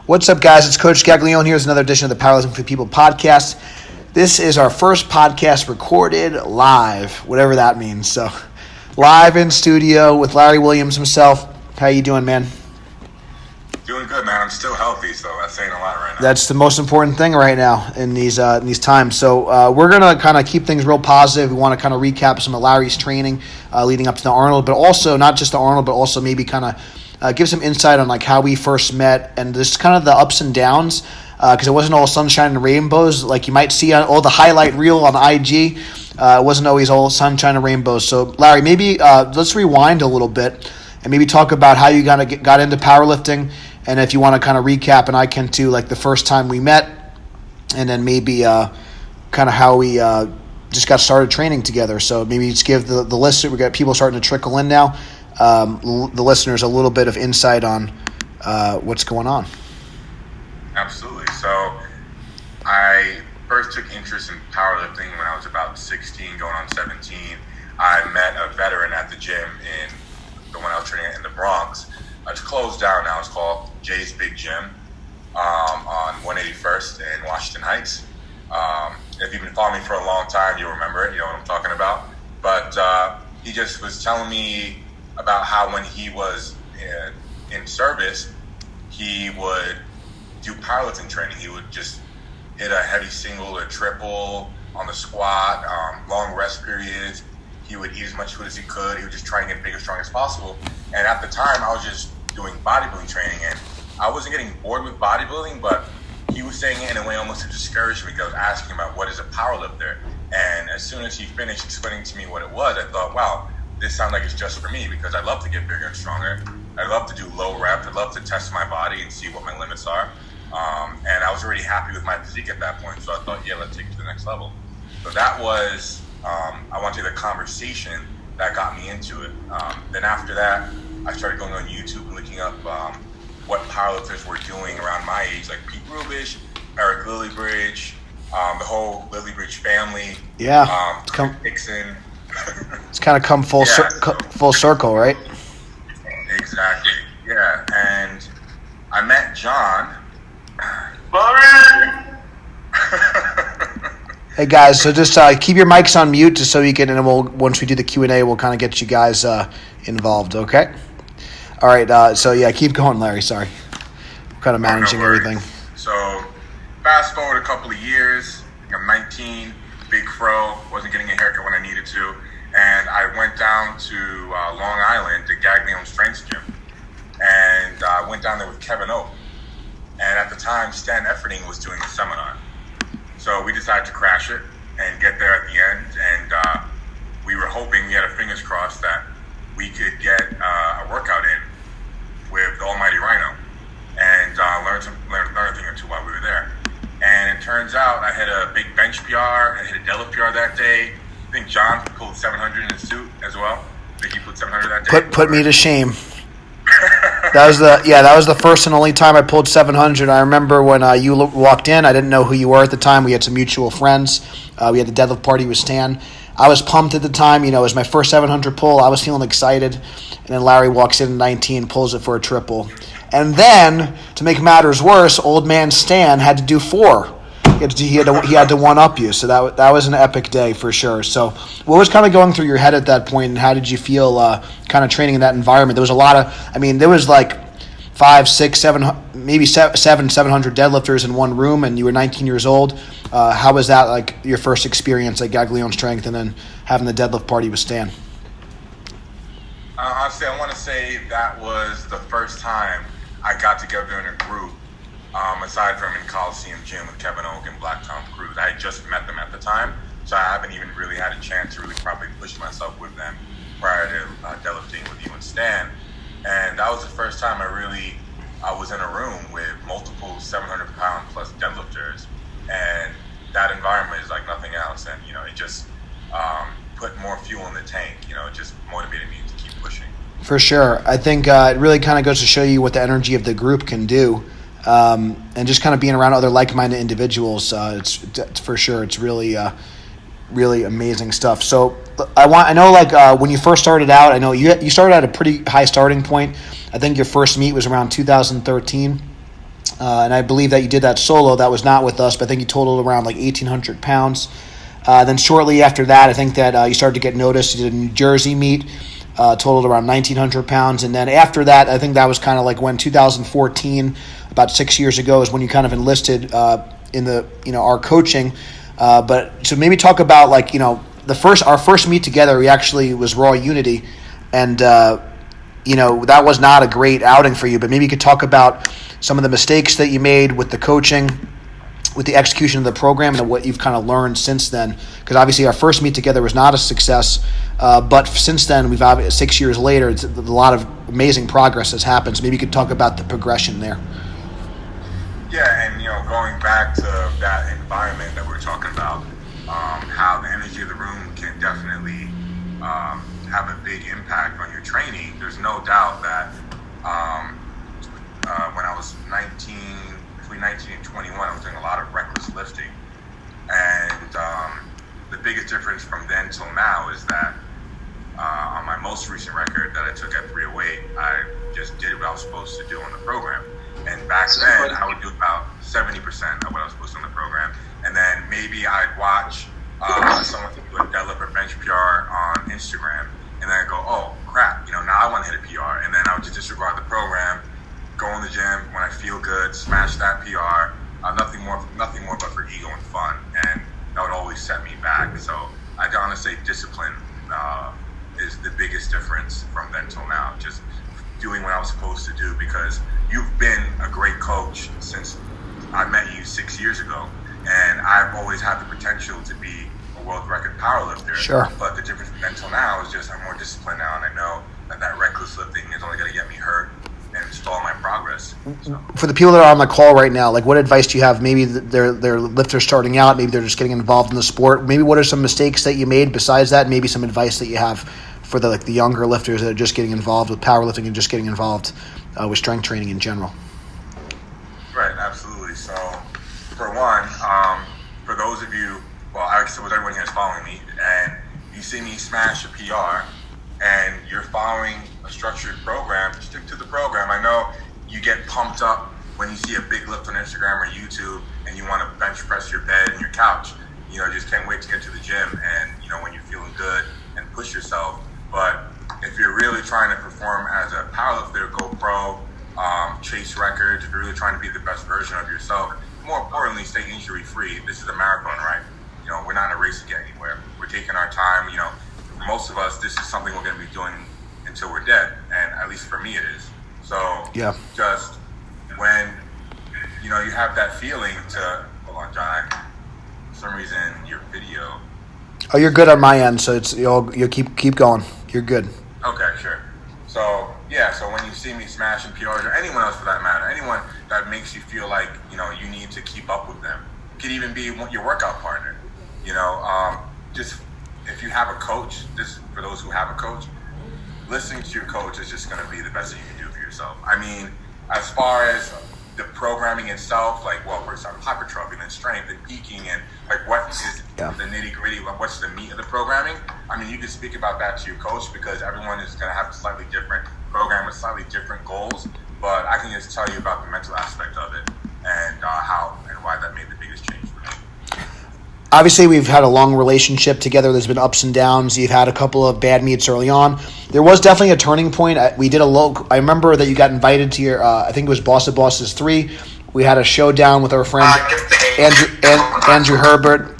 What's up, guys? It's Coach Gaglione. Here's another edition of the Powerlifting for People podcast. This is our first podcast recorded live, whatever that means. So, live in studio with Larry Williams himself. How you doing, man? Doing good, man. I'm still healthy, so that's saying a lot right now. That's the most important thing right now in these times. So we're going to kind of keep things real positive. We want to kind of recap some of Larry's training leading up to the Arnold, but also not just the Arnold, but also maybe kind of give some insight on like how we first met and just kind of the ups and downs, because it wasn't all sunshine and rainbows like you might see on all the highlight reel on IG. It wasn't always all sunshine and rainbows. So Larry, maybe let's rewind a little bit and maybe talk about how you got into powerlifting. And if you want to kind of recap, and I can too, like the first time we met, and then maybe kind of how we just got started training together. So maybe just give the listener, we got people starting to trickle in now, the listeners a little bit of insight on what's going on. Absolutely. So I first took interest in powerlifting when I was about 16, going on 17. I met a veteran at the gym in the one I was training in the Bronx. It's closed down now. It's called Jay's Big Gym on 181st in Washington Heights. If you've been following me for a long time, you'll remember it. You know what I'm talking about. But he just was telling me about how when he was in service, he would do powerlifting training. He would just hit a heavy single or triple on the squat, long rest periods. He would eat as much food as he could. He would just try and get big as strong as possible. And at the time, I was just doing bodybuilding training, and I wasn't getting bored with bodybuilding, but he was saying it in a way almost to discourage me, because I was asking about what is a powerlifter. And as soon as he finished explaining to me what it was, I thought, wow, this sounds like it's just for me, because I love to get bigger and stronger. I love to do low reps. I love to test my body and see what my limits are. And I was already happy with my physique at that point, so I thought, yeah, let's take it to the next level. So that was, I want to say, the conversation that got me into it. Then after that, I started going on YouTube and looking up what powerlifters were doing around my age, like Pete Rubish, Eric Lillibridge, the whole Lillibridge family. Yeah, Dixon. It's kind of come full circle, right? Exactly. Yeah, and I met John. Hey guys, so just keep your mics on mute just so you can, and we'll once we do the Q&A, we'll kind of get you guys involved. Okay. All right. So yeah, keep going, Larry. Sorry, I'm kind of managing everything. So fast forward a couple of years. I'm 19, big fro, wasn't getting a haircut when I needed to, and I went down to Long Island to Gaglione Strength Gym, and I went down there with Kevin O. And at the time, Stan Efferding was doing a seminar. So we decided to crash it and get there at the end. And we were hoping, we had our fingers crossed, that we could get a workout in with the Almighty Rhino and learn a thing or two while we were there. And it turns out I had a big bench PR. I hit a deadlift PR that day. I think John pulled 700 in his suit as well. I think he pulled 700 that day. Put me to shame. That was the first and only time I pulled 700. I remember when you walked in. I didn't know who you were at the time. We had some mutual friends. We had the deadlift party with Stan. I was pumped at the time. You know, it was my first 700 pull. I was feeling excited. And then Larry walks in at 19, pulls it for a triple. And then, to make matters worse, old man Stan had to do 4. He had to one-up you. So that was an epic day for sure. So what was kind of going through your head at that point, and how did you feel kind of training in that environment? There was a lot of, there was like 5, 6, 7, maybe 700 deadlifters in one room, and you were 19 years old. How was that, like, your first experience at Gaglione Strength and then having the deadlift party with Stan? Honestly, I want to say that was the first time I got together in a group, aside from in Coliseum Gym with Kevin Oak and Black Tom Cruise. I had just met them at the time, so I haven't even really had a chance to really probably push myself with them prior to deadlifting with you and Stan. And that was the first time I was in a room with multiple 700-pound plus deadlifters, and that environment is like nothing else. And, it just put more fuel in the tank. It just motivated me to keep pushing. For sure. I think it really kind of goes to show you what the energy of the group can do. And just kind of being around other like-minded individuals, it's for sure. It's really really amazing stuff. So I know like when you first started out, I know you started at a pretty high starting point. I think your first meet was around 2013. And I believe that you did that solo. That was not with us, but I think you totaled around like 1,800 pounds. Then shortly after that, I think that you started to get noticed. You did a New Jersey meet, totaled around 1,900 pounds. And then after that, I think that was kind of like when 2014, about 6 years ago, is when you kind of enlisted in the our coaching. But so maybe talk about like our first meet together. We actually was Raw Unity, and that was not a great outing for you. But maybe you could talk about some of the mistakes that you made with the coaching, with the execution of the program, and what you've kind of learned since then. Because obviously our first meet together was not a success, but since then, 6 years later, it's a lot of amazing progress has happened. So maybe you could talk about the progression there. Yeah, and going back to that environment that we're talking about, how the energy of the room can definitely have a big impact on your training. There's no doubt that when I was 19, between 19 and 21, I was doing a lot of reckless lifting. And the biggest difference from then till now is that on my most recent record that I took at 308, I just did what I was supposed to do on the program. And back then, I would do about 70% of what I was supposed to do on the program. And then maybe I'd watch someone do a deadlift or bench PR on Instagram, and then I'd go, oh, crap, now I want to hit a PR. And then I would just disregard the program, go in the gym when I feel good, smash that PR, nothing more but for ego and fun. And that would always set me back. So I gotta say discipline is the biggest difference from then till now. Just doing what I was supposed to do, because you've been a great coach since I met you 6 years ago, and I've always had the potential to be a world record powerlifter. Sure. But the difference from then till now is just I'm more disciplined now, and I know that reckless lifting is only going to get me hurt and stall my progress. So. For the people that are on the call right now, like what advice do you have? Maybe they're lifters starting out, maybe they're just getting involved in the sport. Maybe what are some mistakes that you made besides that? Maybe some advice that you have for the younger lifters that are just getting involved with powerlifting and just getting involved with strength training in general. Right, absolutely. So, for one, for those of you, I suppose everyone here is following me, and you see me smash a PR, and you're following a structured program, stick to the program. I know you get pumped up when you see a big lift on Instagram or YouTube, and you want to bench press your bed and your couch. Just can't wait to get to the gym, and when you're feeling good and push yourself. But if you're really trying to perform as a powerlifter, go pro, chase records, if you're really trying to be the best version of yourself, more importantly, stay injury free. This is a marathon, right? We're not in a race to get anywhere. We're taking our time. For most of us, this is something we're going to be doing until we're dead, and at least for me it is. So yeah. Just when you have that feeling to hold on, John. For some reason, your video. Oh, you're good on my end, so it's you'll keep going. You're good. Okay, sure. So when you see me smashing PRs, or anyone else for that matter, anyone that makes you feel like you need to keep up with them, it could even be your workout partner. Just if you have a coach, this for those who have a coach, listening to your coach is just going to be the best thing you can do for yourself. I mean, as far as the programming itself, first on hypertrophy, then strength and peaking, and what is the nitty gritty, what's the meat of the programming? I mean, you can speak about that to your coach, because everyone is going to have a slightly different program with slightly different goals. But I can just tell you about the mental aspect of it and how and why that made the biggest change for me. Obviously, we've had a long relationship together. There's been ups and downs. You've had a couple of bad meets early on. There was definitely a turning point. I remember that you got invited to your, I think it was Boss of Bosses 3. We had a showdown with our friend Andrew Herbert.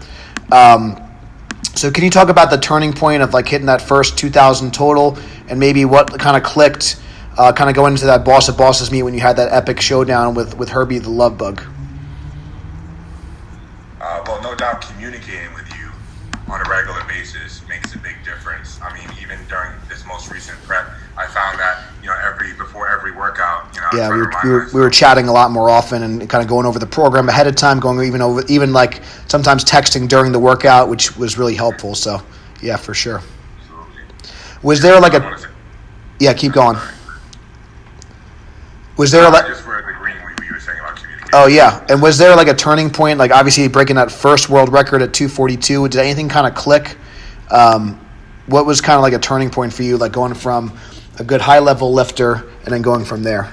So can you talk about the turning point of hitting that first 2,000 total, and maybe what kind of clicked, kind of going into that Boss of Bosses meet when you had that epic showdown with Herbie the Love Bug? Well, no doubt communicating with you on a regular basis makes a big difference. I mean, even during this most recent prep, I found that, before every workout, yeah, we were chatting a lot more often and kind of going over the program ahead of time, even sometimes texting during the workout, which was really helpful. So, yeah, for sure. Absolutely. Was there yeah, keep going. Was there just for agreeing with what you were saying about communication. Oh, yeah. And was there a turning point, obviously breaking that first world record at 242? Did anything kind of click? What was kind of a turning point for you, going from a good high-level lifter and then going from there?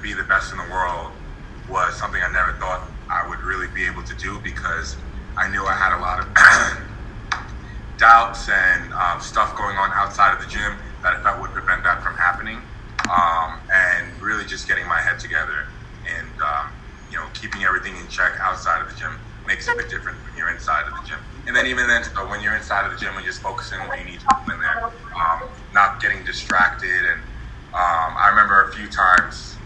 be the best in the world was something I never thought I would really be able to do, because I knew I had a lot of doubts and stuff going on outside of the gym that I felt would prevent that from happening. And really just getting my head together and keeping everything in check outside of the gym makes a big difference when you're inside of the gym. And then even then, when you're inside of the gym and just focusing on what you need to do in there, not getting distracted. And I remember a few times,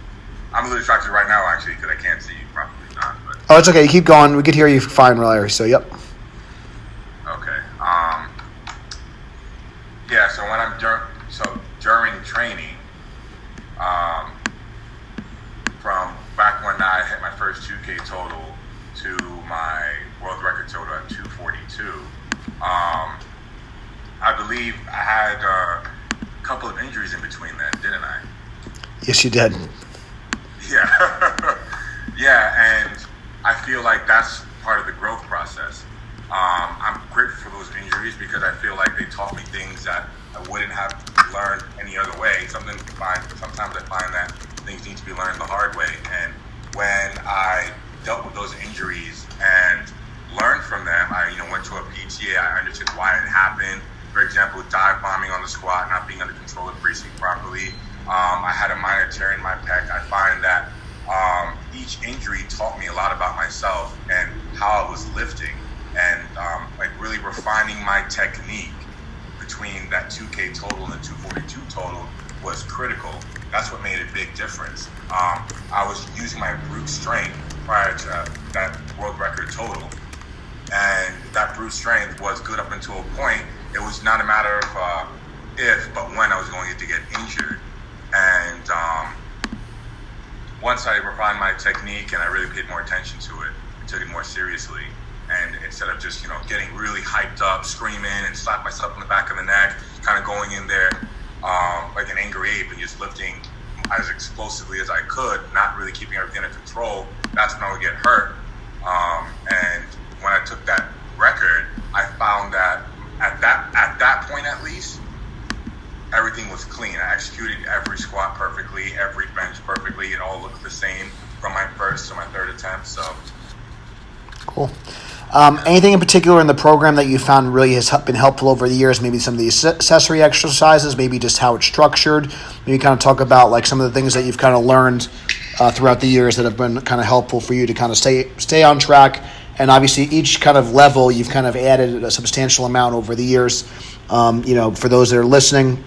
I'm a little distracted right now actually because I can't see you, probably not. But, Oh, it's okay. You keep going. We could hear you fine, Larry. So, yep. Okay. Yeah. So when during training, from back when I hit my first 2K total to my world record total at 242, I believe I had a couple of injuries in between then, didn't I? Yes, you did. Yeah. Yeah, and I feel like that's part of the growth process. I'm grateful for those injuries because I feel like they taught me things that I wouldn't have learned any other way. Sometimes I find that things need to be learned the hard way. And when I dealt with those injuries and learned from them, I went to a PTA. I understood why it happened. For example, dive bombing on the squat, not being under control of bracing properly. I had a minor tear in my pec. I find that each injury taught me a lot about myself and how I was lifting, and really refining my technique between that 2K total and the 242 total was critical. That's what made a big difference. I was using my brute strength prior to that world record total, and that brute strength was good up until a point. It was not a matter of if, but when I was going to get injured. And once I refined my technique and I really paid more attention to it, I took it more seriously. And instead of just, getting really hyped up, screaming and slap myself in the back of the neck, kind of going in there like an angry ape and just lifting as explosively as I could, not really keeping everything under control, that's when I would get hurt. And when I took that record, I found that at that point at least, everything was clean. I executed every squat perfectly, every bench perfectly. It all looked the same from my first to my third attempt. So Cool. Anything in particular in the program that you found really has been helpful over the years? Maybe some of the accessory exercises, maybe just how it's structured. Maybe kind of talk about like some of the things that you've kind of learned throughout the years that have been kind of helpful for you to kind of stay on track. And obviously each kind of level you've kind of added a substantial amount over the years. For those that are listening,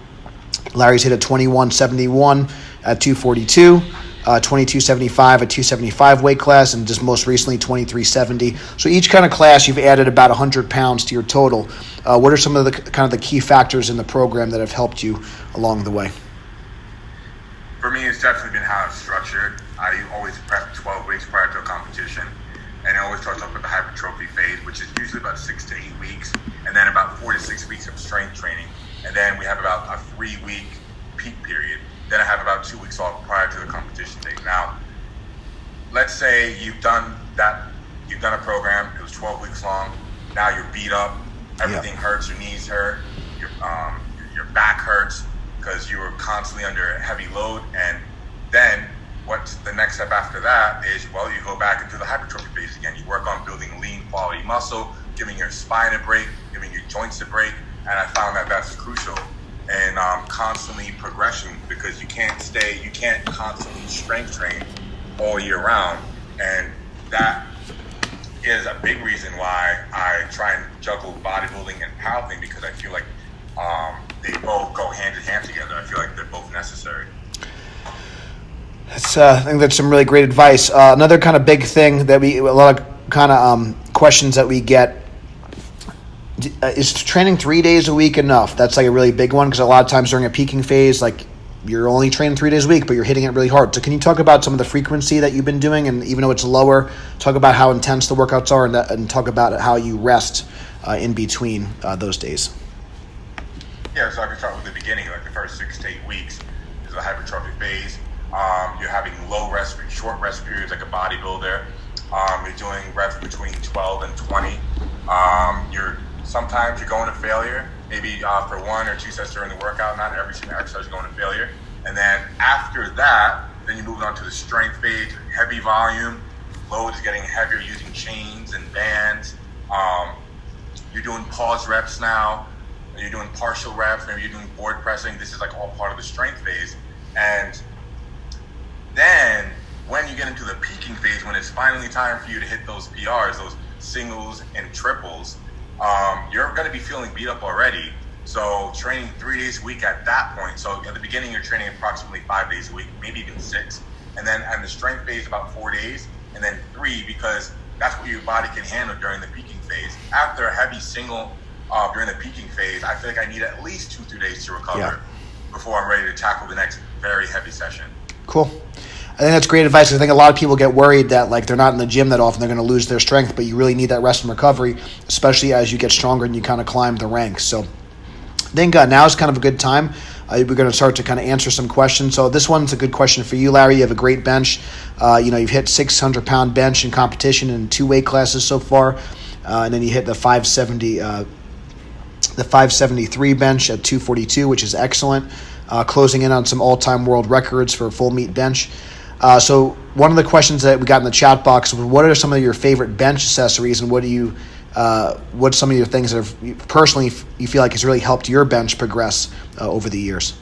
Larry's hit a 2171 at 242, 2275 at 275 weight class, and just most recently 2370. So each kind of class you've added about 100 pounds to your total. What are some of the kind of the key factors in the program that have helped you along the way? for me, it's definitely been how it's structured. I always prep 12 weeks prior to a competition, and it always starts off with the hypertrophy phase, which is usually about 6 to 8 weeks, and then about 4 to 6 weeks of strength training. And then we have about a 3-week peak period. Then I have about 2 weeks off prior to the competition date. Now, let's say you've done a program, it was 12 weeks long, now you're beat up, everything hurts, your knees hurt, your back hurts because you were constantly under a heavy load. And then what's the next step after that is, well, you go back into the hypertrophy phase again. You work on building lean quality muscle, giving your spine a break, giving your joints a break. And I found that that's crucial. And constantly progression, because you can't constantly strength train all year round. And that is a big reason why I try and juggle bodybuilding and powerlifting, because I feel like they both go hand in hand together. I feel like they're both necessary. I think that's some really great advice. Another kind of big thing that a lot of kind of questions that we get is training 3 days a week enough? That's like a really big one, because a lot of times during a peaking phase, like you're only training 3 days a week, but you're hitting it really hard. So can you talk about some of the frequency that you've been doing, and even though it's lower, talk about how intense the workouts are, and talk about how you rest in between those days? Yeah, so I can start with the beginning, like the first 6 to 8 weeks is the hypertrophy phase. You're having short rest periods like a bodybuilder. You're doing reps between 12 and 20. Sometimes you're going to failure, maybe for 1 or 2 sets during the workout. Not every single exercise is going to failure. And then after that, then you move moved on to the strength phase, heavy volume, loads getting heavier using chains and bands. You're doing pause reps now. You're doing partial reps. Maybe you're doing board pressing. This is like all part of the strength phase. And then when you get into the peaking phase, when it's finally time for you to hit those PRs, those singles and triples, you're going to be feeling beat up already. So training 3 days a week at that point. So at the beginning, you're training approximately 5 days a week, maybe even 6. And then in the strength phase, about 4 days, and then 3, because that's what your body can handle during the peaking phase. After a heavy single during the peaking phase, I feel like I need at least 2-3 days to recover before I'm ready to tackle the next very heavy session. Cool. I think that's great advice. I think a lot of people get worried that like they're not in the gym that often, they're going to lose their strength, but you really need that rest and recovery, especially as you get stronger and you kind of climb the ranks. So I think now is kind of a good time. We're going to start to kind of answer some questions. So this one's a good question for you, Larry. You have a great bench. You've hit 600-pound bench in competition in 2 weight classes so far, and then you hit the 573 bench at 242, which is excellent. Closing in on some all-time world records for a full meet bench. So one of the questions that we got in the chat box was, what are some of your favorite bench accessories, and what's some of your things that have personally you feel like has really helped your bench progress over the years?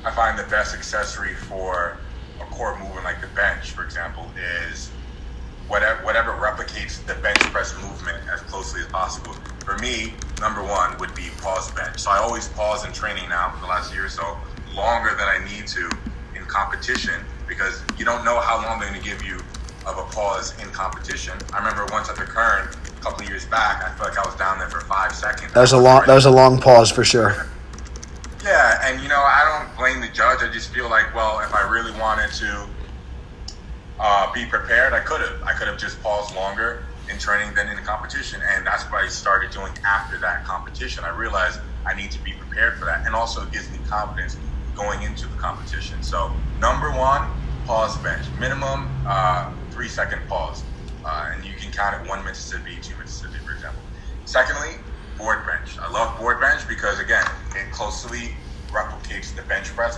I find the best accessory for a core movement like the bench, for example, is whatever replicates the bench press movement as closely as possible. For me, number one would be pause bench. So I always pause in training now for the last year or so, longer than I need to in competition, because you don't know how long they're going to give you of a pause in competition. I remember once at the Kern a couple of years back, I felt like I was down there for 5 seconds. That was a long pause for sure. Yeah, and I don't blame the judge. I just feel like, well, if I really wanted to be prepared, I could have just paused longer in training than in the competition, and that's what I started doing after that competition. I realized I need to be prepared for that, and also it gives me confidence going into the competition. So number one, pause bench, minimum 3-second pause, and you can count it 1 Mississippi, 2 Mississippi, for example. Secondly, board bench. I love board bench because, again, it closely replicates the bench press.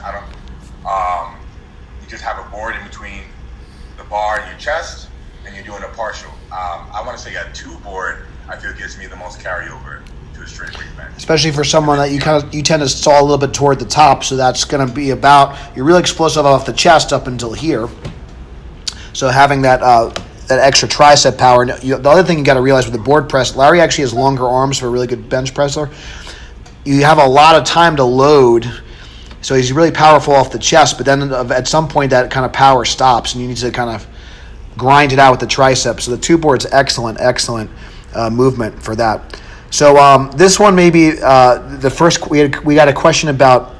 You just have a board in between the bar and your chest, and you're doing a partial. I want to say a 2 board, I feel, gives me the most carryover to a straight weight bench. Especially for someone that you tend to stall a little bit toward the top, so that's going to be you're really explosive off the chest up until here. So having that extra tricep power. And the other thing you got to realize with the board press, Larry actually has longer arms for a really good bench presser. You have a lot of time to load, so he's really powerful off the chest, but then at some point that kind of power stops, and you need to kind of grind it out with the triceps. So the 2 board's excellent movement for that. So this one maybe the first we got a question about.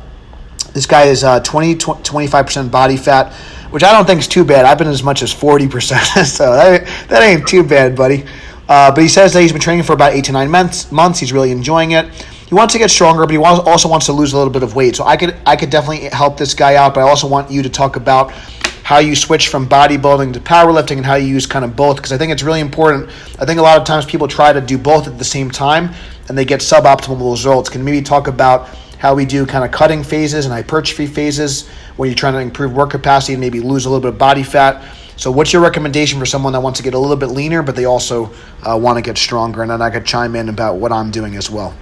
This guy is 25% body fat, which I don't think is too bad. I've been as much as 40%, so that ain't too bad, buddy. But he says that he's been training for about 8 to 9 months. He's really enjoying it. He wants to get stronger, but he also wants to lose a little bit of weight. So I could definitely help this guy out, but I also want you to talk about how you switch from bodybuilding to powerlifting and how you use kind of both, because I think it's really important. I think a lot of times people try to do both at the same time and they get suboptimal results. Can maybe talk about how we do kind of cutting phases and hypertrophy phases where you're trying to improve work capacity and maybe lose a little bit of body fat. So what's your recommendation for someone that wants to get a little bit leaner, but they also want to get stronger? And then I could chime in about what I'm doing as well.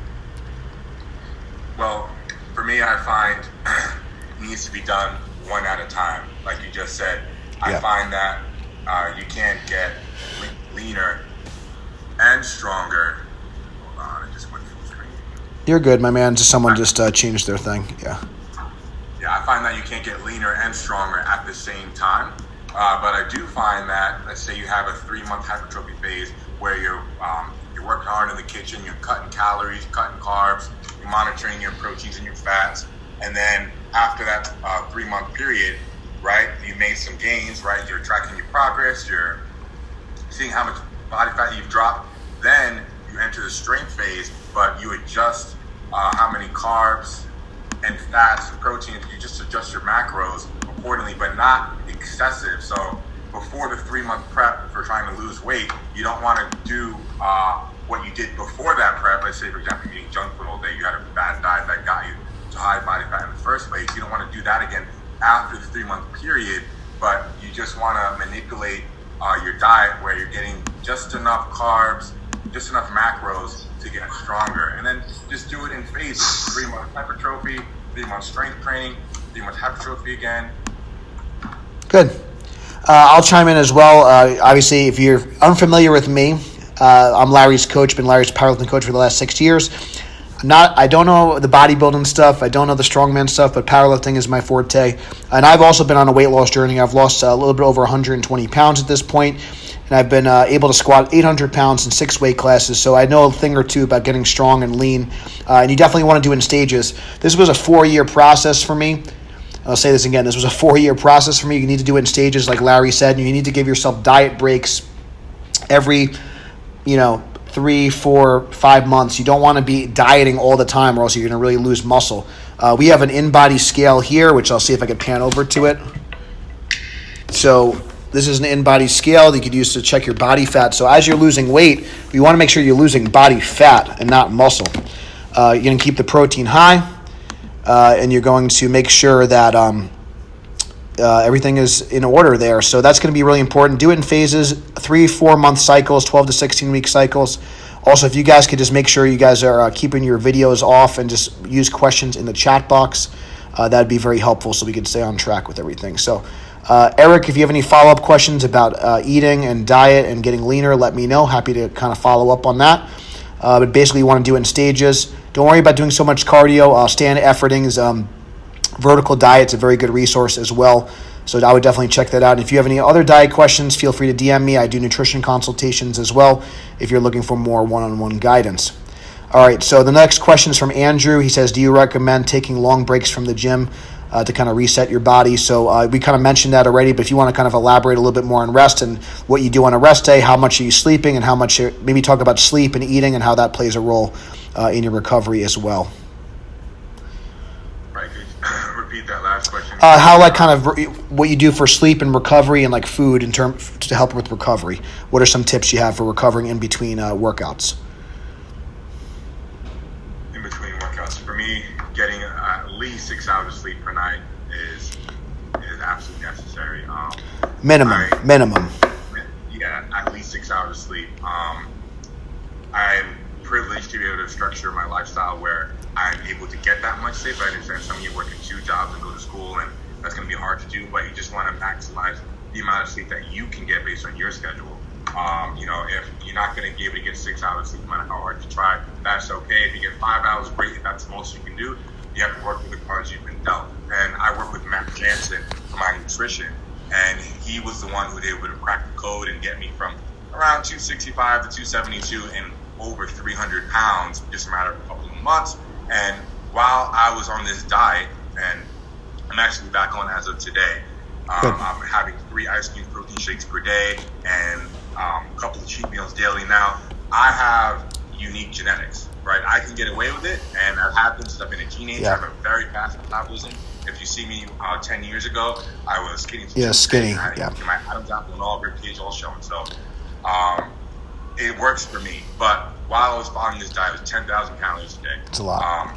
Well, for me, I find it needs to be done one at a time. Like you just said, I find that you can't get leaner and stronger. Hold on, I just went full screen. You're good, my man. Someone just changed their thing. Yeah, I find that you can't get leaner and stronger at the same time. But I do find that, let's say you have a 3-month hypertrophy phase where you're working hard in the kitchen, you're cutting calories, cutting carbs, you're monitoring your proteins and your fats, and then after that 3-month period, right, you made some gains, right, you're tracking your progress, you're seeing how much body fat you've dropped, then you enter the strength phase, but you adjust how many carbs and fats and proteins, you just adjust your macros accordingly, but not excessive. So before the 3-month prep for trying to lose weight, you don't want to do what you did before that prep. Let's say, for example, you're eating junk food all day, you had a bad diet that got you to high body fat in the first place. You don't want to do that again after the 3-month period. but you just want to manipulate your diet where you're getting just enough carbs, just enough macros to get stronger. And then just do it in phases. 3 months hypertrophy, 3 months strength training, 3 months hypertrophy again. Good. I'll chime in as well. Obviously, if you're unfamiliar with me, I'm Larry's coach, been Larry's powerlifting coach for the last 6 years. I don't know the bodybuilding stuff. I don't know the strongman stuff, but powerlifting is my forte. And I've also been on a weight loss journey. I've lost a little bit over 120 pounds at this point, and I've been able to squat 800 pounds in 6 weight classes. So I know a thing or two about getting strong and lean. And you definitely want to do it in stages. This was a 4-year process for me. I'll say this again. This was a 4-year process for me. You need to do it in stages, like Larry said. You need to give yourself diet breaks every, 3, 4, 5 months. You don't want to be dieting all the time or else you're going to really lose muscle. We have an in-body scale here, which I'll see if I can pan over to it. So this is an in-body scale that you could use to check your body fat. So as you're losing weight, you want to make sure you're losing body fat and not muscle. You're going to keep the protein high, and you're going to make sure that everything is in order there. So that's going to be really important. Do it in phases, 3-4 month cycles, 12 to 16 week cycles. Also, if you guys could just make sure you guys are keeping your videos off and just use questions in the chat box, that would be very helpful so we could stay on track with everything. So Eric, if you have any follow-up questions about eating and diet and getting leaner, let me know. Happy to kind of follow up on that. But basically, you want to do it in stages. Don't worry about doing so much cardio. Stand Efforting's vertical diet's a very good resource as well. So I would definitely check that out. And if you have any other diet questions, feel free to DM me. I do nutrition consultations as well if you're looking for more one-on-one guidance. All right, so the next question is from Andrew. He says, do you recommend taking long breaks from the gym to kind of reset your body? So we kind of mentioned that already, but if you want to kind of elaborate a little bit more on rest and what you do on a rest day, how much are you sleeping, and how much maybe talk about sleep and eating and how that plays a role in your recovery as well. Right, repeat that last question. How kind of what you do for sleep and recovery and food to help with recovery. What are some tips you have for recovering in between workouts? In between workouts, for me, getting at least 6 hours of sleep per night is absolutely necessary. Minimum. Yeah, at least 6 hours of sleep. I'm privileged to be able to structure my lifestyle where I'm able to get that much sleep. I understand some of you work in 2 jobs and go to school, and that's going to be hard to do, but you just want to maximize the amount of sleep that you can get based on your schedule. If you're not going to be able to get 6 hours sleep, no matter how hard you try, that's okay. If you get 5 hours, great. If that's the most you can do, you have to work with the cards you've been dealt. And I work with Matt Jansen for my nutrition, and he was the one who was able to crack the code and get me from around 265 to 272 in over 300 pounds, just a matter of a couple of months. And while I was on this diet, and I'm actually back on as of today, I'm having 3 ice cream protein shakes per day and a couple of cheat meals daily. Now, I have unique genetics, right? I can get away with it, and that happens since I've been a teenager. Yeah. I have a very fast metabolism. If you see me 10 years ago, I was skinny. Skinny. Yeah. My Adam's apple and all, rib cage all showing. So it works for me. But while I was following this diet, it was 10,000 calories a day. It's a lot.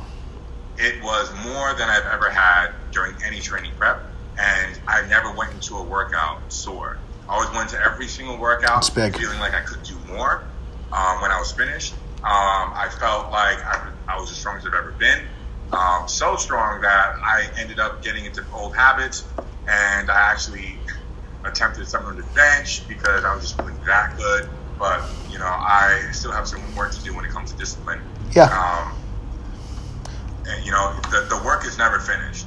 It was more than I've ever had during any training prep, and I never went into a workout sore. I always went to every single workout feeling like I could do more. When I was finished, I felt like I was as strong as I've ever been. So strong that I ended up getting into old habits, and I actually attempted something on the bench because I was just feeling that good. But, I still have some work to do when it comes to discipline. Yeah. And, the work is never finished.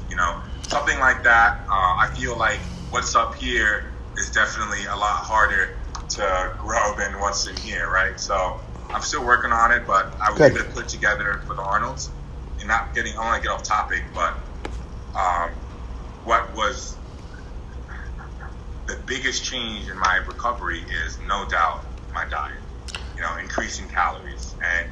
Something like that, I feel like what's up here is definitely a lot harder to grow than what's in here, right? So I'm still working on it, but I was able to put together for the Arnolds, and I want to get off topic, but what was the biggest change in my recovery is no doubt my diet, increasing calories, and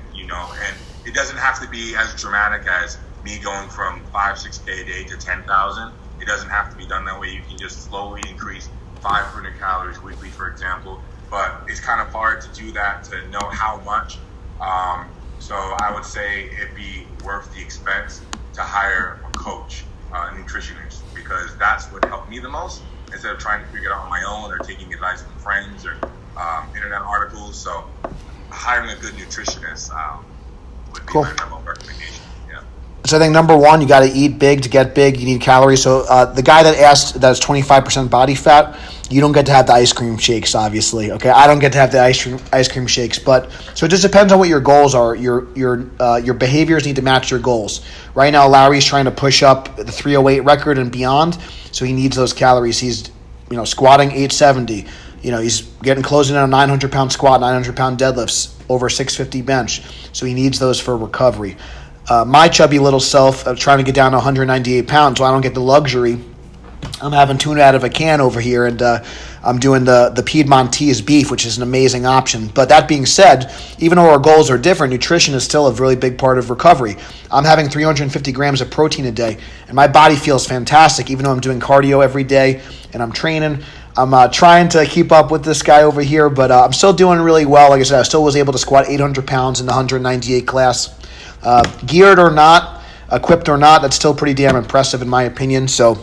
it doesn't have to be as dramatic as me going from 5-6K a day to 10,000. It doesn't have to be done that way. You can just slowly increase 500 calories weekly, for example. But it's kind of hard to do that, to know how much. So I would say it'd be worth the expense to hire a coach, a nutritionist, because that's what helped me the most. instead of trying to figure it out on my own or taking advice from friends or internet articles. So hiring a good nutritionist would be my number one recommendation. Yeah. So I think number one, you got to eat big to get big. You need calories. So the guy that asked that's 25% body fat, you don't get to have the ice cream shakes, obviously. Okay, I don't get to have the ice cream shakes, but so it just depends on what your goals are. Your behaviors need to match your goals. Right now, Larry's trying to push up the 308 record and beyond, so he needs those calories. He's squatting 870. He's getting closing in on 900-pound squat, 900-pound deadlifts, over 650 bench. So he needs those for recovery. My chubby little self trying to get down to 198 pounds, so I don't get the luxury. I'm having tuna out of a can over here, and I'm doing the Piedmontese beef, which is an amazing option. But that being said, even though our goals are different, nutrition is still a really big part of recovery. I'm having 350 grams of protein a day, and my body feels fantastic, even though I'm doing cardio every day and I'm training. I'm trying to keep up with this guy over here, but I'm still doing really well. Like I said, I still was able to squat 800 pounds in the 198 class. Geared or not, equipped or not, that's still pretty damn impressive in my opinion. So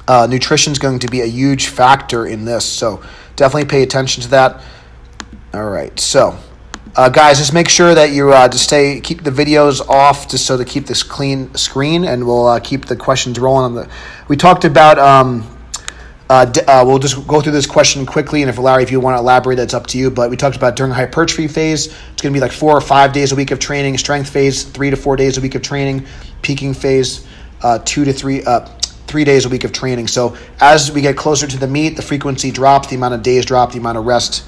nutrition is going to be a huge factor in this. So definitely pay attention to that. All right. So guys, just make sure that you keep the videos off just so to keep this clean screen, and we'll keep the questions rolling. We talked about we'll just go through this question quickly, and if Larry, if you want to elaborate, that's up to you. But we talked about during hypertrophy phase, it's going to be like 4 or 5 days a week of training. Strength phase, 3 to 4 days a week of training. Peaking phase, 2 to 3 days a week of training. So as we get closer to the meet, the frequency drops, the amount of days drop, the amount of rest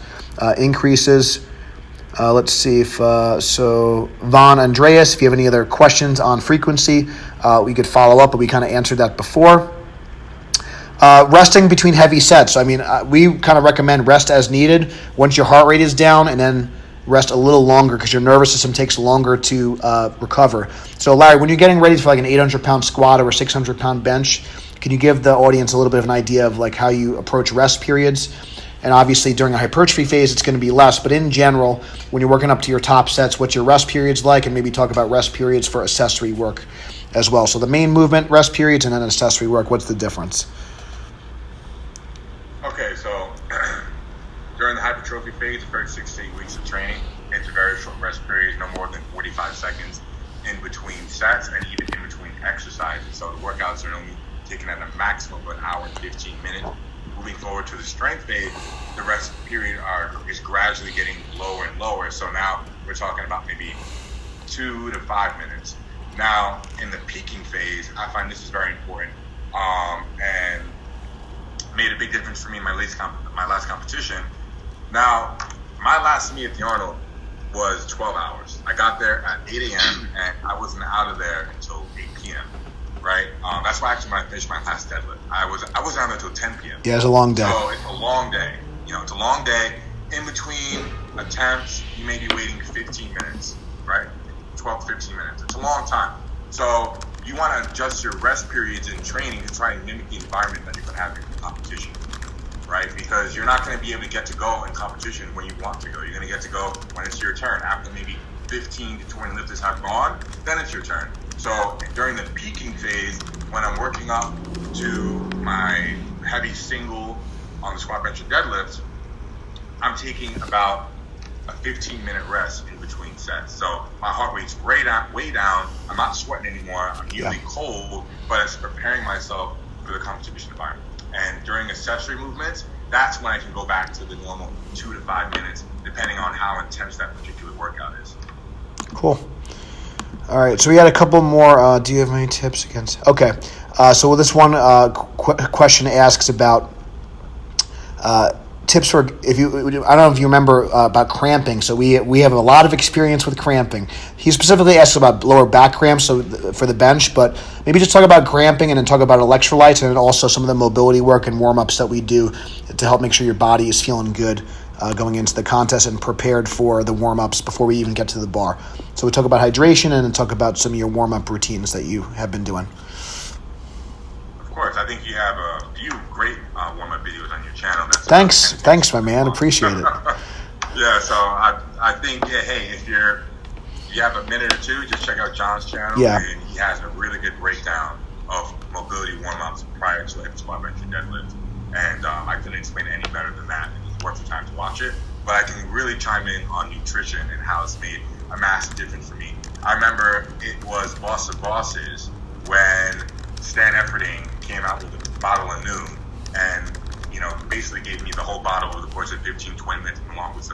increases. Let's see if Von Andreas, if you have any other questions on frequency, we could follow up, but we kind of answered that before. Resting between heavy sets. I mean, we kind of recommend rest as needed once your heart rate is down, and then rest a little longer because your nervous system takes longer to recover. So, Larry, when you're getting ready for like an 800-pound squat or a 600-pound bench, can you give the audience a little bit of an idea of like how you approach rest periods? And obviously, during a hypertrophy phase, it's going to be less. But in general, when you're working up to your top sets, what's your rest periods like? And maybe talk about rest periods for accessory work as well. So the main movement, rest periods, and then accessory work, what's the difference? Okay, so during the hypertrophy phase, the first 6 to 8 weeks of training, it's a very short rest period, no more than 45 seconds in between sets and even in between exercises. So the workouts are only taken at a maximum of an hour and 15 minutes. Moving forward to the strength phase, the rest period is gradually getting lower and lower. So now we're talking about maybe 2 to 5 minutes. Now, in the peaking phase, I find this is very important, and made a big difference for me in my last competition. Now, my last meet at the Arnold was 12 hours. I got there at 8 a.m. and I wasn't out of there until 8 p.m. Right? That's why actually when I finished my last deadlift, I wasn't out there until 10 p.m. Yeah, it's a long day. So it's a long day. It's a long day. In between attempts, you may be waiting 15 minutes, right? 12 to 15 minutes. It's a long time. So you want to adjust your rest periods in training to try and mimic the environment that you're going to have in competition, right? Because you're not going to be able to get to go in competition when you want to go. You're going to get to go when it's your turn. After maybe 15 to 20 lifters have gone, then it's your turn. So during the peaking phase, when I'm working up to my heavy single on the squat, bench, and deadlifts, I'm taking about a 15-minute rest in between sets. So my heart rate's way down. I'm not sweating anymore. I'm usually cold, but it's preparing myself for the competition environment. And during accessory movements, that's when I can go back to the normal 2 to 5 minutes, depending on how intense that particular workout is. Cool. All right, so we had a couple more. Do you have any tips against? Okay, so this one question asks about tips for if you. I don't know if you remember about cramping. So we have a lot of experience with cramping. He specifically asked about lower back cramps, so for the bench, but maybe just talk about cramping and then talk about electrolytes and then also some of the mobility work and warm ups that we do to help make sure your body is feeling good going into the contest and prepared for the warm ups before we even get to the bar. So we talk about hydration and then talk about some of your warm up routines that you have been doing. Of course, I think you have a few great warm up videos on your channel. Thanks, my man. Appreciate it. Yeah, so I think hey, if you have a minute or two, just check out John's channel. Yeah. And he has a really good breakdown of mobility warm ups prior to like squat, bench, and deadlift. and I couldn't explain it any better than that. It's worth the time to watch it. But I can really chime in on nutrition and how it's made a massive difference for me. I remember it was Boss of Bosses when Stan Efferding came out with a bottle of Noon and, basically gave me the whole bottle over the course of 15, 20 minutes along with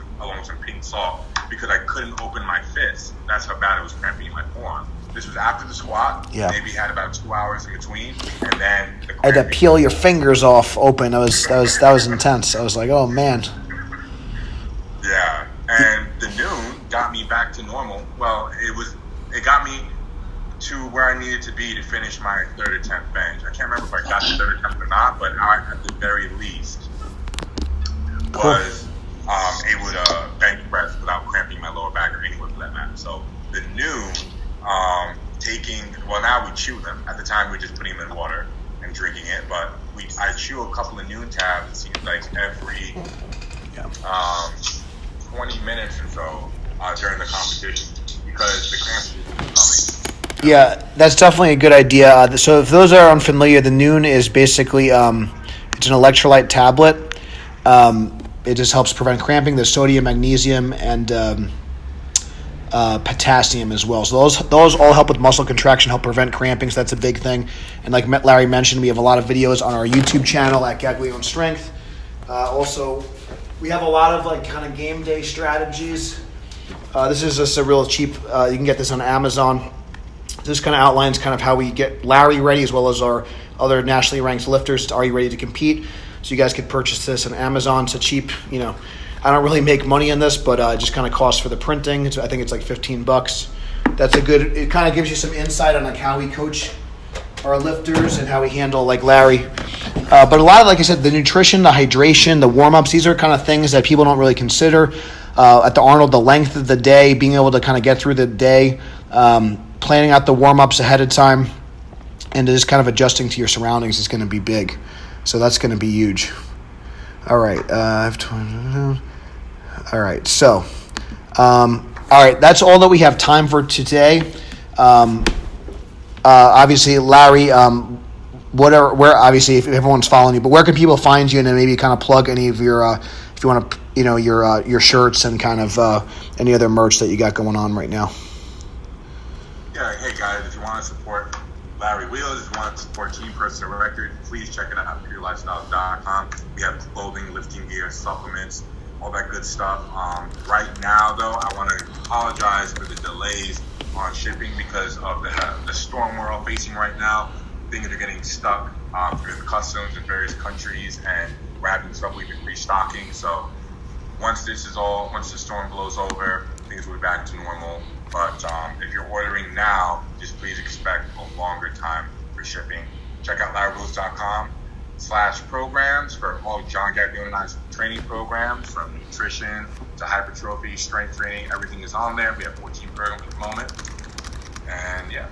some pink salt because I couldn't open my fist. That's how bad it was cramping in my forearm. This was after the squat. Yeah. Maybe had about 2 hours in between, and then I had to peel your fingers off open. That was intense. I was like, oh man. Yeah, and the Noon got me back to normal. Well, it got me to where I needed to be to finish my third attempt bench. I can't remember if I got the third attempt or not, but I, at the very least, was able to bench press without cramping my lower back or anywhere for that matter. So the Noon, now we chew them. At the time, we were just putting them in water and drinking it, but I chew a couple of Noon tabs, it seems like every 20 minutes or so during the competition because the cramps were coming. Yeah, that's definitely a good idea. So if those are unfamiliar, the Noon is basically it's an electrolyte tablet. It just helps prevent cramping. There's sodium, magnesium, and potassium as well. So those all help with muscle contraction, help prevent cramping. So that's a big thing. And like Larry mentioned, we have a lot of videos on our YouTube channel at Gaglione Strength. Also, we have a lot of kind of game day strategies. This is just a real cheap. You can get this on Amazon. This kind of outlines kind of how we get Larry ready as well as our other nationally ranked lifters. Are you ready to compete? So you guys could purchase this on Amazon. It's a cheap, I don't really make money in this, but it just kind of costs for the printing. I think it's like $15. That's a good, it kind of gives you some insight on how we coach our lifters and how we handle Larry. But a lot of, like I said, the nutrition, the hydration, the warm-ups, these are kind of things that people don't really consider. At the Arnold, the length of the day, being able to kind of get through the day, planning out the warm-ups ahead of time, and just kind of adjusting to your surroundings is going to be big. So that's going to be huge. All right. All right. So, all right. That's all that we have time for today. Obviously, Larry, where obviously if everyone's following you, but where can people find you and then maybe kind of plug any of your, if you want to, your shirts and kind of any other merch that you got going on right now? Yeah. Hey guys, if you want to support Larry Wheels, if you want to support Team Personal Record, please check it out at purelifestyle.com. We have clothing, lifting gear, supplements, all that good stuff. Right now, though, I want to apologize for the delays on shipping because of the storm we're all facing right now. Things are getting stuck through the customs in various countries, and we're having trouble even restocking. So once the storm blows over, things will be back to normal. But if you're ordering now, just please expect a longer time for shipping. Check out larrywheels.com/programs for all John Gaglione and I's training programs, from nutrition to hypertrophy, strength training. Everything is on there. We have 14 programs at the moment. And yeah.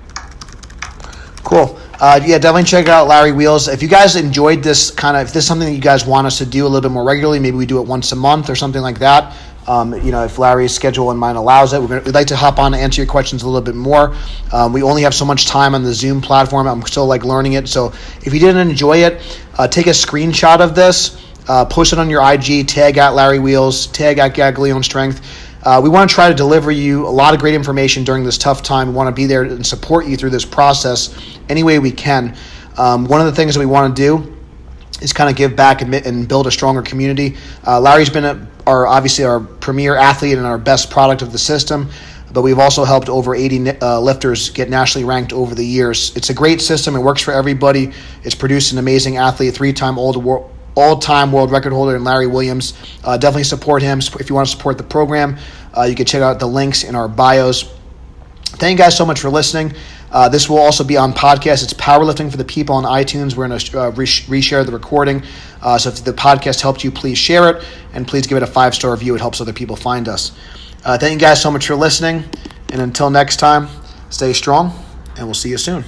Cool. Definitely check out Larry Wheels. If you guys enjoyed this if this is something that you guys want us to do a little bit more regularly, maybe we do it once a month or something like that. If Larry's schedule and mine allows it, we'd like to hop on and answer your questions a little bit more. We only have so much time on the Zoom platform. I'm still learning it. So if you didn't enjoy it, take a screenshot of this, post it on your IG, tag at Larry Wheels, tag at Gaglione Strength. We want to try to deliver you a lot of great information during this tough time. We want to be there and support you through this process any way we can. One of the things that we want to do is kind of give back and build a stronger community. Larry's been obviously our premier athlete and our best product of the system, but we've also helped over 80 lifters get nationally ranked over the years. It's a great system. It works for everybody. It's produced an amazing athlete, 3-time all-time world record holder in Larry Williams. Definitely support him. If you want to support the program, you can check out the links in our bios. Thank you guys so much for listening. This will also be on podcast. It's Powerlifting for the People on iTunes. We're going to reshare the recording. So if the podcast helped you, please share it, and please give it a 5-star review. It helps other people find us. Thank you guys so much for listening, and until next time, stay strong, and we'll see you soon.